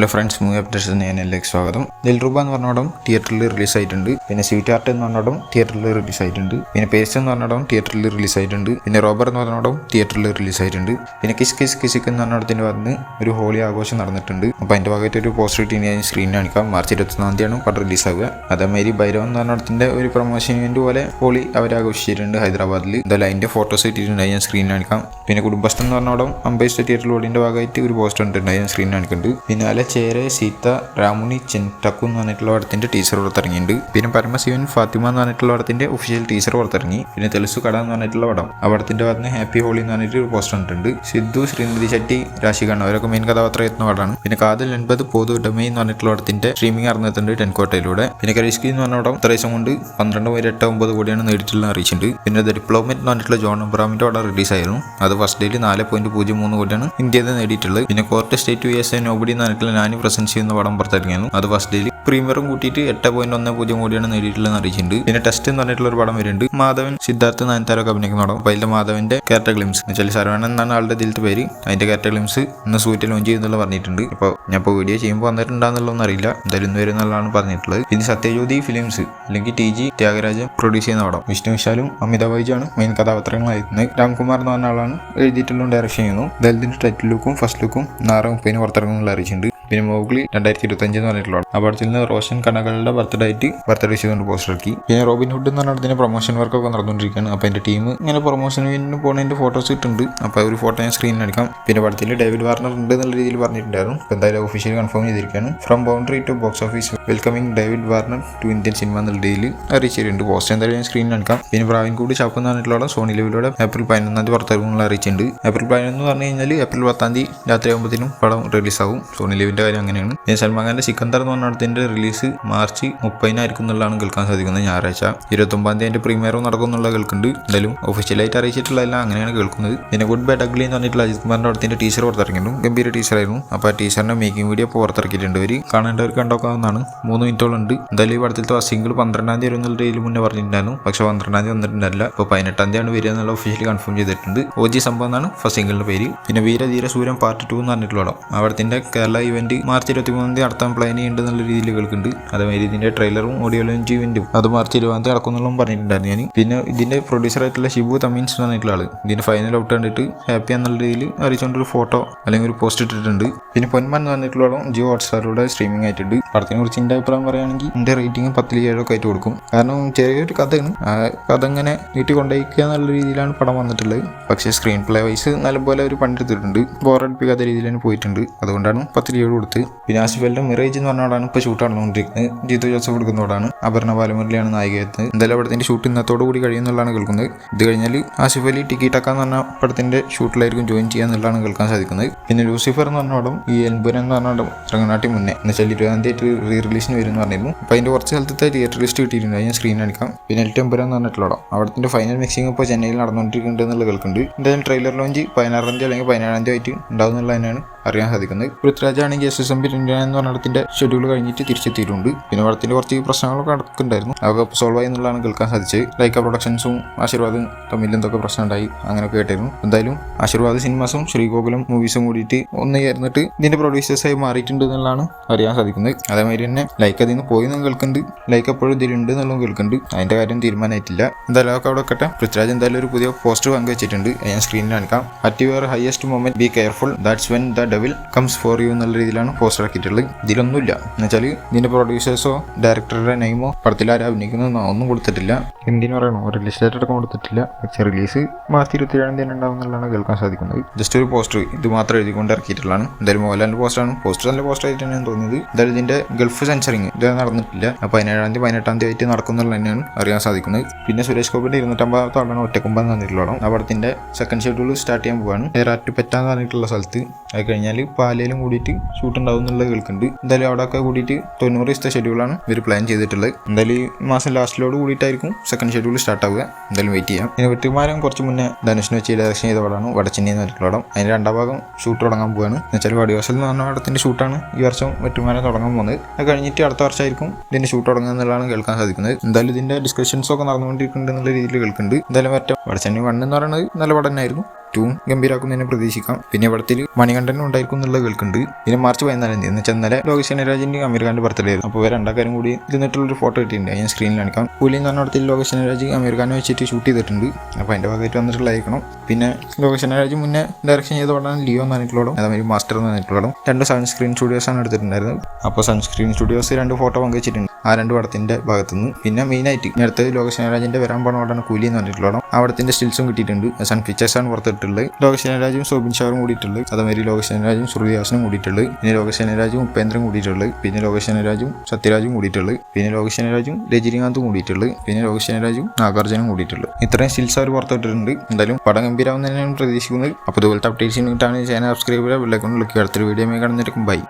Hello friends, movie അപ്ഡേറ്റ്സിന് ഞാനിലേക്ക് സ്വാഗതം. ദിൽറുബ എന്ന് പറഞ്ഞ പടം തിയേറ്ററിൽ റിലീസായിട്ടുണ്ട്. പിന്നെ സ്വീറ്റ് ഹാർട്ട് എന്ന് പറഞ്ഞ പടം തിയേറ്ററിൽ റിലീസായിട്ടുണ്ട്. പിന്നെ പേസ്റ്റ് എന്ന് പറഞ്ഞ പടം തിയേറ്ററിൽ റിലീസായിട്ടുണ്ട്. പിന്നെ റോബർ എന്ന് പറഞ്ഞ പടം തിയേറ്ററിൽ റിലീസായിട്ടുണ്ട്. പിന്നെ കിസ് കിസ് കിസിക്ക് എന്ന് പറഞ്ഞ പടത്തിൻ്റെ വന്ന് ഒരു ഹോളി ആഘോഷം നടന്നിട്ടുണ്ട്. അപ്പോൾ അതിൻ്റെ ഭാഗമായിട്ട് ഒരു പോസ്റ്റർ ഇട്ട് ഞാൻ സ്ക്രീനിൽ കാണിക്കാം. മാർച്ച് 24 പടം റിലീസാവുക. അതേമാതിരി ഭൈരവൻ എന്ന് പറഞ്ഞ പടത്തിൻ്റെ ഒരു പ്രൊമോഷൻ ഇവന്റ് പോലെ ഹോളി അവർ ആഘോഷിച്ചിട്ടുണ്ട് ഹൈദരാബാദിൽ. എന്തായാലും അതിൻ്റെ ഫോട്ടോസ് ഇട്ടിട്ടുണ്ട്, ഞാൻ സ്ക്രീനിൽ കാണിക്കാം. പിന്നെ കുടുംബസ്ഥൻ എന്ന് പറഞ്ഞ പടം അമ്പൈസ്റ്റർ തിയേറ്ററിൽ ഓടിൻ്റെ ഭാഗമായിട്ട് ഒരു പോസ്റ്റർ ഉണ്ട്, ഞാൻ സ്ക്രീനിൽ കാണിക്കുന്നുണ്ട്. പിന്നെ ചേരെ സീത രാമുണി ചെൻടക്കു എന്ന് പറഞ്ഞിട്ടുള്ള പടത്തിന്റെ ടീച്ചർ പുറത്തിറങ്ങിയിട്ടുണ്ട്. പിന്നെ പരമശിവൻ ഫാത്തിമ എന്ന് പറഞ്ഞിട്ടുള്ള പടത്തിന്റെ ഒഫീഷ്യൽ ടീച്ചർ പുറത്തിറങ്ങി. പിന്നെ തെലുസു കട എന്ന് പറഞ്ഞിട്ടുള്ള പടം ആ പടത്തിന്റെ ഭാഗത്ത് ഹാപ്പി ഹോളി എന്ന് പറഞ്ഞിട്ട് ഒരു പോസ്റ്റർ ഉണ്ട്. സിദ്ധു, ശ്രീനിധി ശെട്ടി, രാശിഖണ്ഡ അവരൊക്കെ മെയിൻ കഥാപാത്രം എത്തുന്ന പടമാണ്. പിന്നെ കാതൽ 80 പൊതു ഉടമ എന്ന് പറഞ്ഞിട്ടുള്ള പടത്തിന്റെ സ്ട്രീമിംഗ് നടന്നിട്ടുണ്ട് ടെൻകോട്ടയിലൂടെ. പിന്നെ കരിസ്കി എന്ന് പറഞ്ഞ പടം ഇത്ര ദിവസം കൊണ്ട് 12.89 കോടിയാണ് നേടിയിട്ടുള്ള അറിയിച്ചിട്ടുണ്ട്. പിന്നെ ദ ഡിപ്ലോമറ്റ് എന്ന് പറഞ്ഞിട്ടുള്ള ജോൺ അബ്രാമിന്റെ പടം റിലീസായിരുന്നു. അത് ഫസ്റ്റ് ഡേയിൽ 4.03 കോടിയാണ് ഇന്ത്യയിൽ നേടിയിട്ടുള്ളത്. പിന്നെ കോർട്ട് സ്റ്റേറ്റ് USA നോബഡി എന്ന് പറഞ്ഞിട്ടുള്ള നാനി പ്രസന്റ് ചെയ്യുന്ന പടം പുറത്തിറങ്ങിയിരുന്നു. അത് ഫസ്റ്റ് ഡേയിൽ പ്രീമിയറും കൂട്ടിയിട്ട് 8.10 കോടിയാണ് നേടിയിട്ടുള്ളതെന്ന് അറിയിച്ചിട്ടുണ്ട്. പിന്നെ ടെസ്റ്റ് എന്ന് പറഞ്ഞിട്ടുള്ള ഒരു പടം വരുന്നുണ്ട്. മാധവൻ, സിദ്ധാർത്ഥ്, നയൻതാരൊക്കെ അഭിനയിക്കുന്ന പടം. അപ്പോൾ അതിന്റെ മാധവന്റെ ക്യാരക്ടർ ഗ്ലിംസ് എന്നുവെച്ചാൽ സർവണൻ എന്നാണ് ആളുടെ ഇതിലത്തെ പേര്. അതിന്റെ ക്യാരക്ടർ ഗ്ലിംസ് ഇന്ന് സൂറ്റ് ലോഞ്ച് ചെയ്യുന്നുള്ള പറഞ്ഞിട്ടുണ്ട്. അപ്പോൾ ഞാൻ ഇപ്പോൾ വീഡിയോ ചെയ്യുമ്പോൾ വന്നിട്ടുണ്ടാകുന്നുള്ളതൊന്നും അറിയില്ല, എന്തായാലും ഇന്ന് വരുന്നുള്ളതാണ് പറഞ്ഞിട്ടുള്ളത്. പിന്നെ സത്യജ്യോതി ഫിലിംസ് അല്ലെങ്കിൽ TG ത്യാഗരാജൻ പ്രൊഡ്യൂസ് ചെയ്യുന്ന പടം. വിഷ്ണു വിശാലും അമിതാഭ് ബച്ചനും മെയിൻ കഥാപാത്രങ്ങളായിരുന്നത്. രാംകുമാർ എന്ന് പറഞ്ഞ ആളാണ് എഴുതിയിട്ടുള്ള ഡയറക്ഷൻ ചെയ്യുന്നു. ദലിതിന്റെ ടൈറ്റിൽ ലുക്കും ഫസ്റ്റ് ലുക്കും 6 പുറത്തിറങ്ങുന്നുള്ള അറിയിച്ചിട്ടുണ്ട്. പിന്നെ മോഗ്ലി 2025 എന്ന് പറഞ്ഞിട്ടുള്ള ആ പടത്തിൽ നിന്ന് റോഷൻ കനകളുടെ ബർത്ത്ഡേ ചെയ്തുകൊണ്ട് പോസ്റ്റർ ഇറക്കി. പിന്നെ റോബിൻ ഹുഡ് എന്ന് പറഞ്ഞതിന്റെ പ്രൊമോഷൻ വർക്കൊക്കെ നടന്നുകൊണ്ടിരിക്കുകയാണ്. അപ്പോൾ എൻ്റെ ടീം ഇങ്ങനെ പ്രൊമോഷന് പോകുന്നതിന്റെ ഫോട്ടോസ് ഇട്ടുണ്ട്. അപ്പോൾ ഒരു ഫോട്ടോ ഞാൻ സ്ക്രീനിൽ എടുക്കാം. പിന്നെ പടത്തിൽ ഡേവിഡ് വാർണർ ഉണ്ട് എന്നുള്ള രീതിയിൽ പറഞ്ഞിട്ടുണ്ടായിരുന്നു. അപ്പോൾ എന്തായാലും ഒഫീഷ്യലി കൺഫേം ചെയ്തിരിക്കുകയാണ്. From boundary to box office welcoming David Warner to Indian cinema എന്നുള്ള രീതിയിൽ അറിയിച്ചിട്ടുണ്ട്. പോസ്റ്റർ എന്തായാലും ഞാൻ സ്ക്രീനിൽ എടുക്കാം. പിന്നെ പ്രാവിൻകൂട് ഷാപ്പ് എന്ന് പറഞ്ഞിട്ടുള്ള സോണി ലെവിലൂടെ ഏപ്രിൽ 11 പുറത്തിറങ്ങുന്നുള്ള അറിയിച്ചിട്ടുണ്ട്. ഏപ്രിൽ 11 എന്ന് പറഞ്ഞു കഴിഞ്ഞാൽ ഏപ്രിൽ 10 രാത്രി 9 പടം റിലീസാവും. സോണി ലെവിന്റെ കാര്യം അങ്ങനെയാണ്. പിന്നെ സൽമാൻ ഖാന്റെ സിക്കന്ദർ എന്ന് പറഞ്ഞ പടത്തിന്റെ റിലീസ് മാർച്ച് 30 എന്നുള്ളതാണ് കേൾക്കാൻ സാധിക്കുന്നത്. ഞായറാഴ്ച 29 അതിന്റെ പ്രീമിയറും നടക്കും എന്നുള്ള കേൾക്കുന്നുണ്ട്. എന്തായാലും ഒഫീഷ്യലായിട്ട് അറിയിച്ചിട്ടുള്ളതല്ല, അങ്ങനെയാണ് കേൾക്കുന്നത്. പിന്നെ ഗുഡ് ബാഡ് അഗ്ലി എന്ന് പറഞ്ഞിട്ടുള്ള അജിത് കുമാറിന്റെ പടത്തിന്റെ ടീച്ചർ പുറത്തിറങ്ങിയിരുന്നു. ഗംഭീര ടീച്ചറായിരുന്നു. അപ്പോൾ ആ ടീച്ചറിന്റെ മേക്കിംഗ് വീഡിയോ ഇപ്പോൾ പുറത്തിറക്കിയിട്ടുണ്ട്. ഇവർ കാണേണ്ടവർക്ക് കണ്ടോക്കാവുന്നതാണ്. 3 മിനിറ്റോളം ഉണ്ട്. എന്തായാലും ഈ പടത്തിലത്തെ സിംഗിൾ 12 വരും എന്നുള്ള രീതിയിൽ മുന്നേ പറഞ്ഞിട്ടുണ്ടായിരുന്നു. പക്ഷെ 12 വന്നിട്ടുണ്ടല്ല. ഇപ്പോൾ 18 വരിക എന്നുള്ള ഒഫീഷ്യലി കൺഫേം ചെയ്തിട്ടുണ്ട്. OG സംഭവം എന്നാണ് ഫസ്റ്റ് സിംഗിളിന്റെ പേര്. പിന്നെ വീരധീര സൂര്യൻ പാർട്ട് 2 എന്ന് പറഞ്ഞിട്ടുള്ള പടം ആ പടത്തിന്റെ കേരള ഇവന്റ് മാർച്ച് 23 നടത്താൻ പ്ലാൻ ചെയ്യുന്നുണ്ട് എന്നുള്ള രീതിയിൽ കേൾക്കുന്നുണ്ട്. അതേമാതിരി ഇതിന്റെ ട്രെയിലറും ഓഡിയോ ലോഞ്ച് ഇവന്റും അത് മാർച്ച് 20 നടക്കുന്നുള്ളതും പറഞ്ഞിട്ടുണ്ടായിരുന്നു ഞാൻ. പിന്നെ ഇതിന്റെ പ്രൊഡ്യൂസർ ആയിട്ടുള്ള ഷിബു തമീൻസ് എന്ന് പറഞ്ഞിട്ടുള്ള ആള് ഇതിന്റെ ഫൈനൽ ഔട്ട് കണ്ടിട്ട് ഹാപ്പി എന്നുള്ള രീതിയിൽ അറിയിച്ചുകൊണ്ടൊരു ഫോട്ടോ അല്ലെങ്കിൽ ഒരു പോസ്റ്റ് ഇട്ടിട്ടുണ്ട്. പിന്നെ പൊന്മാൻ എന്ന് പറഞ്ഞിട്ടുള്ള ജിയോ ഹോട്ട്സ്റ്റാറിലൂടെ സ്ട്രീമിംഗ് ആയിട്ടുണ്ട്. പടത്തിനെ കുറിച്ച് എൻ്റെ അഭിപ്രായം പറയുകയാണെങ്കിൽ എൻ്റെ റേറ്റിംഗ് 10 7 ആയിട്ട് കൊടുക്കും. കാരണം ചെറിയൊരു കഥയാണ്. ആ കഥ ഇങ്ങനെ നീട്ടി കൊണ്ടുപോയിക്കുക എന്നുള്ള രീതിയിലാണ് പടം വന്നിട്ടുള്ളത്. പക്ഷേ സ്ക്രീൻ പ്ലേ വൈസ് നല്ലപോലെ ഒരു പണിയെടുത്തിട്ടുണ്ട്. ബോറടിപ്പിക്കാത്ത രീതിയിലാണ് പോയിട്ടുണ്ട്. അതുകൊണ്ടാണ് 10 7 കൊടുത്ത്. പിന്നെ ആസിഫലിന്റെ മിറേജ് എന്ന് പറഞ്ഞാണ് ഇപ്പോൾ ഷൂട്ട് നടന്നുകൊണ്ടിരിക്കുന്നത്. ജിത്തു ജോസഫ് കൊടുക്കുന്നതോടാണ്. അപർണ ബാലമുരളിയാണ് നായികയെത്തുന്നത്. എന്തായാലും പടത്തിന്റെ ഷൂട്ട് ഇന്നത്തോടു കൂടി കഴിയുന്നുള്ളതാണ് കേൾക്കുന്നത്. ഇത് കഴിഞ്ഞാൽ ആസിഫ് അലി ടിക്കി ടക്ക എന്ന് പറഞ്ഞ പടത്തിന്റെ ഷൂട്ടിലായിരിക്കും ജോയിൻ ചെയ്യാന്നുള്ളതാണ് കേൾക്കാൻ സാധിക്കുന്നത്. പിന്നെ ലൂസിഫർ എന്ന് പറഞ്ഞ പടം ഈ എൽബുരൻ എന്ന് പറഞ്ഞ പടം ഇറങ്ങാനാട്ടി മുന്നേ എന്നുവെച്ചാൽ 20 റീ റിലീസിന് വരും എന്ന് പറഞ്ഞിരുന്നു. അപ്പോൾ അതിന്റെ കുറച്ച് സ്ഥലത്തെ തിയേറ്റർ ലിസ്റ്റ് കിട്ടിയിട്ടുണ്ട്, ഞാൻ സ്ക്രീൻ കാണിക്കാം. പിന്നെ എൽറ്റംപുരം എന്ന് പറഞ്ഞിട്ടുള്ള പടം അവിടത്തിന്റെ ഫൈനൽ മിക്സിംഗ് ഇപ്പോൾ ചെന്നൈയിൽ നടന്നുകൊണ്ടിരിക്കുന്നുണ്ട് എന്നുള്ള കേൾക്കുന്നുണ്ട്. എന്തായാലും ട്രെയിലർ ലോഞ്ച് 16 അല്ലെങ്കിൽ 17 ആയിട്ട് ഉണ്ടാവുന്നുള്ള തന്നെയാണ് അറിയാൻ സാധിക്കുന്നത്. പൃഥ്വിരാജ് ആണെങ്കിൽ SSMB എന്ന് പറഞ്ഞ ഷെഡ്യൂൾ കഴിഞ്ഞിട്ട് തിരിച്ചെത്തിയിട്ടുണ്ട്. പിന്നെ പടത്തിന്റെ കുറച്ച് പ്രശ്നങ്ങളൊക്കെ നടക്കുന്നുണ്ടായിരുന്നു, അതൊക്കെ സോൾവ് ആയി എന്നുള്ളതാണ് കേൾക്കാൻ സാധിച്ചത്. ലൈക്ക പ്രൊഡക്ഷൻസും ആശീർവാദും തമ്മിൽ എന്തൊക്കെ പ്രശ്നം ഉണ്ടായി അങ്ങനെയൊക്കെ കേട്ടായിരുന്നു. എന്തായാലും ആശീർവാദ് സിനിമാസും ശ്രീഗോകുലം മൂവീസും കൂടിയിട്ട് ഒന്ന് ചേർന്നിട്ട് ഇതിന്റെ പ്രൊഡ്യൂസേഴ്സായി മാറിയിട്ടുണ്ട് എന്നുള്ളതാണ് അറിയാൻ സാധിക്കുന്നത്. അതേമാതിരി തന്നെ ലൈക്ക് അതിൽ നിന്ന് പോയി കേൾക്കുന്നുണ്ട്, ലൈക്ക് എപ്പോഴും ഇതിലുണ്ട് എന്നുള്ളതും കേൾക്കുന്നുണ്ട്. അതിന്റെ കാര്യം തീരുമാനമായിട്ടില്ല. എന്തായാലും ഒക്കെ അവിടെ വെക്കട്ടെ. പൃഥ്വിരാജ് എന്തായാലും ഒരു പുതിയ പോസ്റ്റർ പങ്കുവച്ചിട്ടുണ്ട്, ഞാൻ സ്ക്രീനിൽ കാണിക്കാം. At your highest moment be careful, that's when the devil comes for you എന്നുള്ള രീതിയിലാണ് പോസ്റ്റർ ആക്കിയിട്ടുള്ളത്. ഇതിലൊന്നുമില്ല എന്നുവെച്ചാൽ ഇതിന്റെ പ്രൊഡ്യൂസേഴ്സോ ഡയറക്ടറുടെ നെയിമോ പടത്തിൽ ആരും അഭിനയിക്കുന്നോ ഒന്നും കൊടുത്തിട്ടില്ല. എന്തിനു പറയണോ റിലീസ് ഡേറ്റ് അടക്കം കൊടുത്തിട്ടില്ല. പക്ഷേ റിലീസ് മാർച്ച് 27 ഉണ്ടാവും എന്നുള്ളതാണ് കേൾക്കാൻ സാധിക്കുന്നത്. ജസ്റ്റ് ഒരു പോസ്റ്റർ ഇത് മാത്രം എഴുതിക്കൊണ്ട് ഇറക്കിയിട്ടുള്ളതാണ്. എന്തായാലും മോഹൻലാലിന്റെ പോസ്റ്ററാണ്. പോസ്റ്റർ നല്ല പോസ്റ്റർ ആയിട്ട് തന്നെയാണ് തോന്നിയത്. എന്തായാലും ഇതിന്റെ ഗൾഫ് സെൻസറിങ് ഇത് നടന്നിട്ടില്ല. 17 18 ആയിട്ട് നടക്കുന്നുള്ള തന്നെയാണ് അറിയാൻ സാധിക്കുന്നത്. പിന്നെ സുരേഷ് ഗോപിന്റെ 250 ആളാണ് ഒറ്റക്കൊമ്പൻ തന്നിട്ടുള്ള ആ പടത്തിന്റെ സെക്കൻഡ് ഷെഡ്യൂൾ സ്റ്റാർട്ട് ചെയ്യാൻ പോവാണ്. ഏറാറ്റുപെറ്റാന്ന് പറഞ്ഞിട്ടുള്ള സ്ഥലത്ത്. അത് കഴിഞ്ഞാൽ പാലയിലും കൂടിയിട്ട് ഷൂട്ട് ഉണ്ടാവും എന്നുള്ളത് കേൾക്കുന്നുണ്ട്. എന്തായാലും അവിടെയൊക്കെ കൂടിയിട്ട് 90 ദിവസത്തെ ഷെഡ്യൂളാണ് ഇവർ പ്ലാൻ ചെയ്തിട്ടുള്ളത്. എന്തായാലും ഈ മാസം ലാസ്റ്റിലോട് കൂടിയിട്ടായിരിക്കും സെക്കൻഡ് ഷെഡ്യൂൾ സ്റ്റാർട്ട് ആവുക. എന്തായാലും വെയിറ്റ് ചെയ്യാം. പിന്നെ വെട്ടിമാരം കുറച്ച് മുന്നേ ധനുഷിനെ വെച്ച് ഡയറക്ഷൻ ചെയ്ത പടമാണ് വടച്ചെന്നൈ എന്ന് പറഞ്ഞിട്ടുള്ള പടം. അതിന്റെ 2ാം ഭാഗം ഷൂട്ട് തുടങ്ങാൻ പോവുകയാണ്. എന്നുവെച്ചാൽ വടിവാസൽ എന്ന് പറഞ്ഞ പടത്തിന്റെ ഷൂട്ടാണ് ഈ വർഷം വെട്ടിമാരം തുടങ്ങാൻ പോകുന്നത്. അത് കഴിഞ്ഞിട്ട് അടുത്ത വർഷമായിരിക്കും ഇതിന്റെ ഷൂട്ട് തുടങ്ങുക എന്നുള്ളതാണ് കേൾക്കാൻ സാധിക്കുന്നത്. എന്തായാലും ഇതിന്റെ ഡിസ്കഷൻസ് ഒക്കെ നടന്നുകൊണ്ടിരിക്കുന്നുണ്ട് എന്നുള്ള രീതിയിൽ കേൾക്കുന്നുണ്ട്. എന്തായാലും മറ്റേ വടച്ചെന്നൈ 1 എന്ന് പറയുന്നത് നല്ല പടം തന്നെയായിരുന്നു. പാർട്ട് 2 ഗംഭീരാക്കുന്നതിനെ പ്രതീക്ഷിക്കാം. പിന്നെ പടത്തിൽ മണികണ്ഠനും ഉണ്ടായിരിക്കും എന്നുള്ളത് കേൾക്കുന്നുണ്ട്. പിന്നെ മാർച്ച് 14 എന്ന് വെച്ചാൽ ഇന്നലെ ലോകേഷ് കനകരാജിന്റെ അമീർ ഖാന്റെ ബർത്ത്ഡേ ആയിരുന്നു. അപ്പോൾ രണ്ടാക്കാരും കൂടി ഇരുന്നിട്ടുള്ളൊരു ഫോട്ടോ കിട്ടിയിട്ടുണ്ട്. ഞാൻ സ്ക്രീനിൽ കാണിക്കാം. കൂലി എന്ന് പറഞ്ഞ പടത്തിൽ ലോകേഷ് കനകരാജ് അമീർ ഖാനെ വെച്ചിട്ട് ഷൂട്ട് ചെയ്തിട്ടുണ്ട്. അപ്പോൾ അതിന്റെ ഭാഗമായിട്ട് വന്നിട്ടുള്ളതായിരിക്കണം. പിന്നെ ലോകേഷ് കനകരാജ് മുന്നേ ഡയറക്ഷൻ ചെയ്ത പടമാണ് ലിയോ എന്ന് പറഞ്ഞിട്ടുള്ളതും അതേമാതിരി മാസ്റ്റർ എന്ന് പറഞ്ഞിട്ടുള്ളതും 2 സൺസ്ക്രീൻ സ്റ്റുഡിയോസാണ് എടുത്തിട്ടുണ്ടായിരുന്നത്. അപ്പോൾ സൺസ്ക്രീൻ സ്റ്റുഡിയോസ് 2 ഫോട്ടോ പങ്കുവച്ചിട്ടുണ്ട് ആ 2 പടത്തിന്റെ ഭാഗത്തുനിന്ന്. പിന്നെ മെയിനായിട്ട് അടുത്തത് ലോകേഷ് കനകരാജിന്റെ വരാൻ പോണ പടമാണ് കൂലി എന്ന് പറഞ്ഞിട്ടുള്ളതും ആ പടത്തിന്റെ സ്റ്റിൽസും കിട്ടിയിട്ടുണ്ട്. സൺ പിക്ചേഴ്സാണ് പുറത്തിട്ടുള്ളത്. ലോകേഷ് കനകരാജും സോബിൻ ഷാറും കൂടിയിട്ടുള്ളത്. അതേമാതിരി ലോകേഷ് കനകരാജും ശ്രുതിഹാസനും കൂടിയിട്ടുള്ളത്. പിന്നെ ലോകേഷ് കനകരാജും ഉപേന്ദ്രൻ കൂടിയിട്ടുള്ളത്. പിന്നെ ലോകേഷ് കനകരാജും സത്യരാജും കൂടിയിട്ടുള്ളത്. പിന്നെ ലോകേഷ് കനകരാജും രജനീകാന്തും കൂടിയിട്ടുള്ളത്. പിന്നെ ലോകേഷ് കനകരാജും നാഗാർജുനും കൂടിയിട്ടുള്ളത്. ഇത്രയും സ്റ്റിൽസ് അവർ പുറത്തിട്ടിട്ടുണ്ട്. എന്തായാലും പടം ഗംഭീരാവുന്നതിനാണ് പ്രതീക്ഷിക്കുന്നത്. അപ്പോൾ ഇതുപോലത്തെ അപ്ഡേറ്റ്സിന് കിട്ടാൻ ചാനൽ സബ്സ്ക്രൈബ് ചെയ്യുക. അടുത്തൊരു വീഡിയോ കാണുന്നതിനും ബൈ.